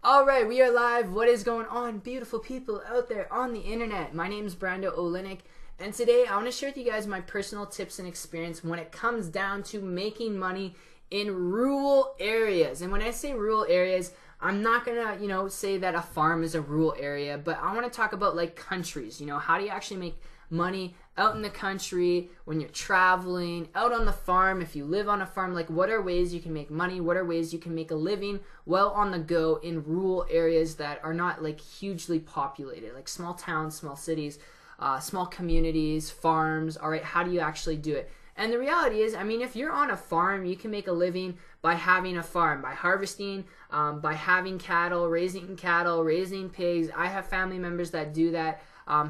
Alright, we are live. What is going on, beautiful people out there on the internet? My name is Brando Olenek, and today I want to share with you guys my personal tips and experience when it comes down to making money in rural areas. And when I say rural areas, I'm not gonna, say that a farm is a rural area, but I want to talk about like countries. How do you actually make money out in the country when you're traveling, out on the farm, if you live on a farm? Like, what are ways you can make money? What are ways you can make a living well on the go in rural areas that are not like hugely populated, like small towns, small cities, small communities, farms? All right, how do you actually do it? And the reality is, if you're on a farm, you can make a living by having a farm, by harvesting, by having cattle, raising pigs. I have family members that do that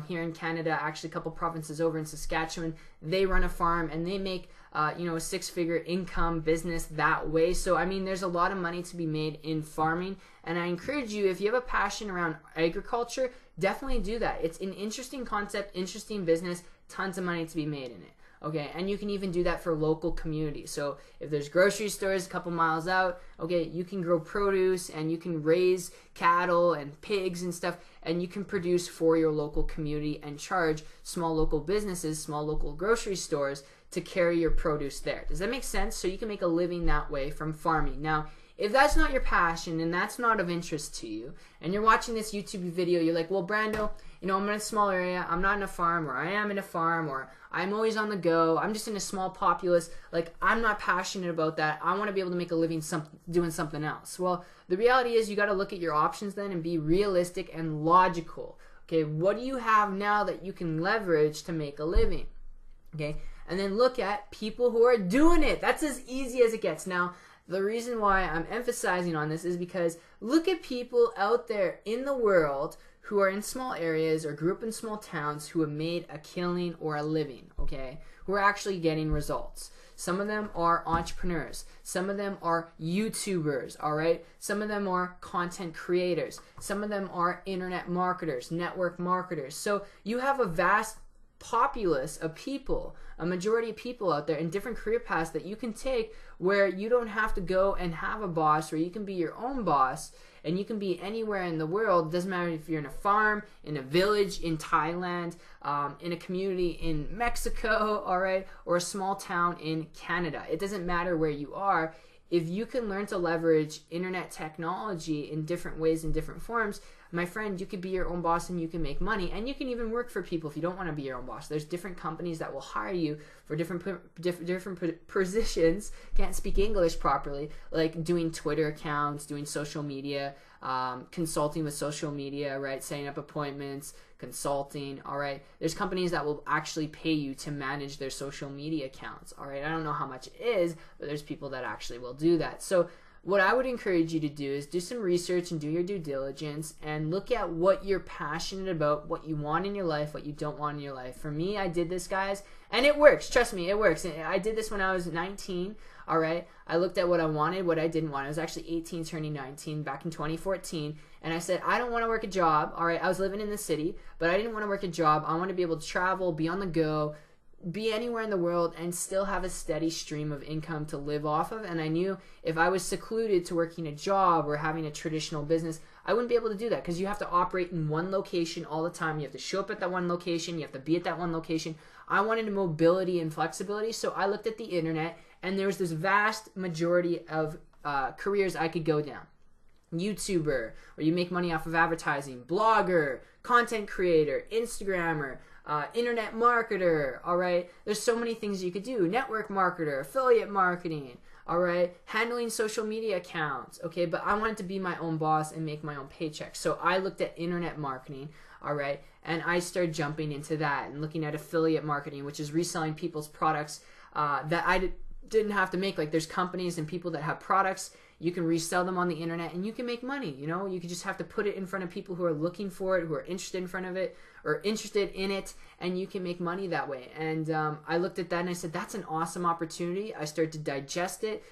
here in Canada, actually a couple provinces over in Saskatchewan. They run a farm and they make a six-figure income business that way. So there's a lot of money to be made in farming, and I encourage you, if you have a passion around agriculture, definitely do that. It's an interesting concept, interesting business, tons of money to be made in it. Okay, and you can even do that for local communities. So if there's grocery stores a couple miles out, okay, you can grow produce and you can raise cattle and pigs and stuff, and you can produce for your local community and charge small local businesses, small local grocery stores to carry your produce there. Does that make sense? So you can make a living that way from farming. Now, if that's not your passion and that's not of interest to you, and you're watching this YouTube video, you're like, well, Brando, I'm in a small area, I'm not in a farm, or I am in a farm, or I'm always on the go, I'm just in a small populace, like, I'm not passionate about that, I want to be able to make a living doing something else. Well, the reality is you got to look at your options then and be realistic and logical. Okay, what do you have now that you can leverage to make a living? Okay, and then look at people who are doing it. That's as easy as it gets. Now, the reason why I'm emphasizing on this is because look at people out there in the world who are in small areas or grew up in small towns who have made a killing or a living, okay, who are actually getting results. Some of them are entrepreneurs. Some of them are YouTubers, all right? Some of them are content creators. Some of them are internet marketers, network marketers. So you have a vast populace of people, a majority of people out there in different career paths that you can take where you don't have to go and have a boss, where you can be your own boss and you can be anywhere in the world. It doesn't matter if you're in a farm, in a village in Thailand, in a community in Mexico, all right, or a small town in Canada. It doesn't matter where you are. If you can learn to leverage internet technology in different ways, in different forms, my friend, you could be your own boss and you can make money, and you can even work for people if you don't want to be your own boss. There's different companies that will hire you for different positions. Can't speak English properly, like doing Twitter accounts, doing social media, consulting with social media, right? Setting up appointments, consulting, all right? There's companies that will actually pay you to manage their social media accounts, all right? I don't know how much it is, but there's people that actually will do that. So what I would encourage you to do is do some research and do your due diligence and look at what you're passionate about, what you want in your life, what you don't want in your life. For me, I did this, guys, and it works. Trust me, it works. I did this when I was 19, all right? I looked at what I wanted, what I didn't want. I was actually 18 turning 19 back in 2014, and I said, I don't want to work a job, all right? I was living in the city, but I didn't want to work a job. I want to be able to travel, be on the go, be anywhere in the world and still have a steady stream of income to live off of. And I knew if I was secluded to working a job or having a traditional business, I wouldn't be able to do that, because you have to operate in one location all the time. You have to show up at that one location. You have to be at that one location. I wanted mobility and flexibility, so I looked at the internet, and there was this vast majority of careers I could go down. YouTuber, where you make money off of advertising, blogger, content creator, Instagrammer, internet marketer, all right? There's so many things you could do. Network marketer, affiliate marketing, all right? Handling social media accounts, okay? But I wanted to be my own boss and make my own paycheck. So I looked at internet marketing, all right? And I started jumping into that and looking at affiliate marketing, which is reselling people's products that I didn't have to make. Like, there's companies and people that have products. You can resell them on the internet and you can make money. You can just have to put it in front of people who are looking for it, who are interested in front of it or interested in it, and you can make money that way. And I looked at that and I said, that's an awesome opportunity. I started to digest it,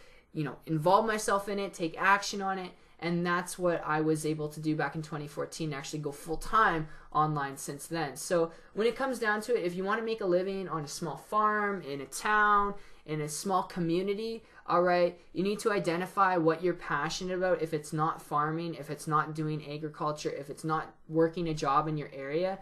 involve myself in it, take action on it, and that's what I was able to do back in 2014, actually go full-time online since then. So when it comes down to it, if you want to make a living on a small farm, in a town, in a small community. All right, you need to identify what you're passionate about. If it's not farming, if it's not doing agriculture, if it's not working a job in your area,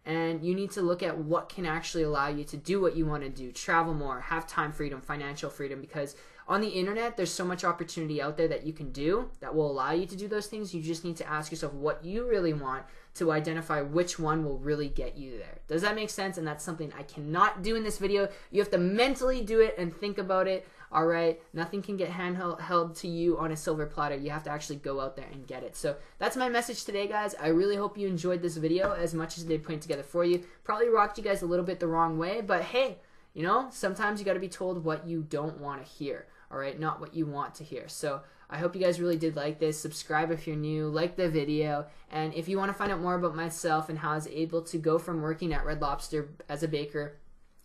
and you need to look at what can actually allow you to do what you want to do, travel more, have time freedom, financial freedom, because on the internet, there's so much opportunity out there that you can do that will allow you to do those things. You just need to ask yourself what you really want to identify which one will really get you there. Does that make sense? And that's something I cannot do in this video. You have to mentally do it and think about it. All right, nothing can get handheld to you on a silver platter. You have to actually go out there and get it. So that's my message today, guys. I really hope you enjoyed this video as much as they put it together for you. Probably rocked you guys a little bit the wrong way, but hey, you know, sometimes you got to be told what you don't want to hear. All right, not what you want to hear. So I hope you guys really did like this. Subscribe if you're new, like the video, and if you want to find out more about myself and how I was able to go from working at Red Lobster as a baker,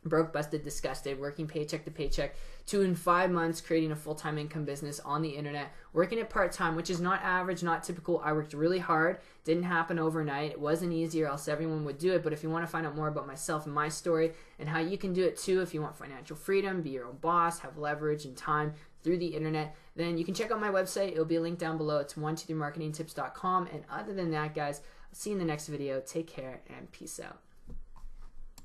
broke, busted, disgusted, working paycheck to paycheck, to in 5 months creating a full-time income business on the internet, working it part-time, which is not average, not typical. I worked really hard. Didn't happen overnight. It wasn't easy, or else everyone would do it. But if you want to find out more about myself and my story and how you can do it too, if you want financial freedom, be your own boss, have leverage and time through the internet, then you can check out my website. It'll be a link down below. It's 123marketingtips.com. And other than that, guys, I'll see you in the next video. Take care and peace out.